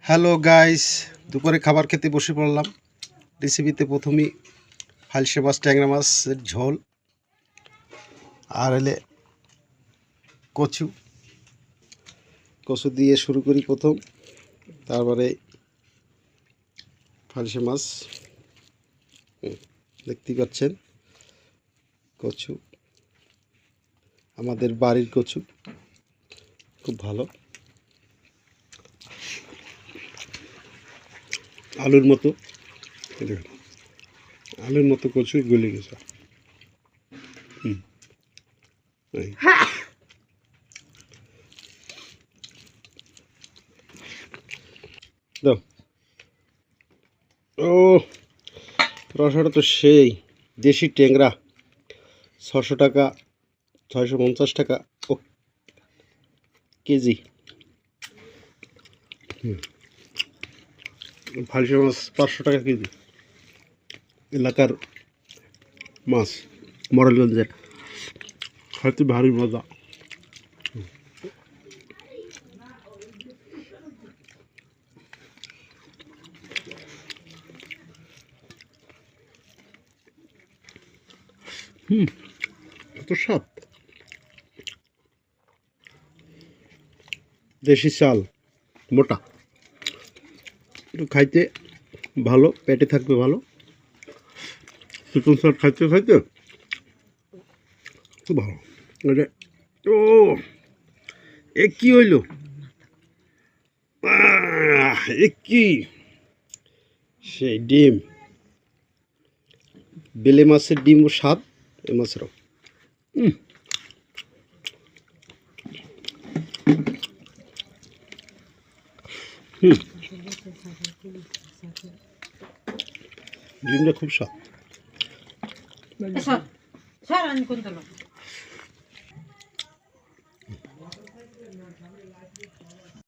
Hello guys, দুপুরে খাবার খেতে বসে পড়লাম। রেসিপিতে প্রথমেই ফালসে মাছ, ট্যাংরা মাছের ঝোল, আর এলে কচু কচু দিয়ে শুরু করি প্রথম, তারপরে ফালসে মাছ দেখতে পাচ্ছেন। কচু আমাদের বাড়ির কচু, খুব ভালো, আলুর মতো, আলুর মতো কচু গলে গেছে। দাও। ও রসাটা তো সেই দেশি ট্যাংরা, 600 টাকা, 650 টাকা ও কেজি। ফালসে মাছ 500 টাকা কেজি, এলাকার মাছ, মডেলগঞ্জের, হয়তো ভারী মজা। এত স্বাদ, দেশি চাল, মোটা, একটু খাইতে ভালো, পেটে থাকবে ভালো। চিকন চাল খাইতে খাইতে খুব ভালো। ও এ কি হইল, এ কি সেই ডিম, বেলে মাছের ডিম ও স্বাদ এ মাছেরও। ডিমটা খুব স্বাদ।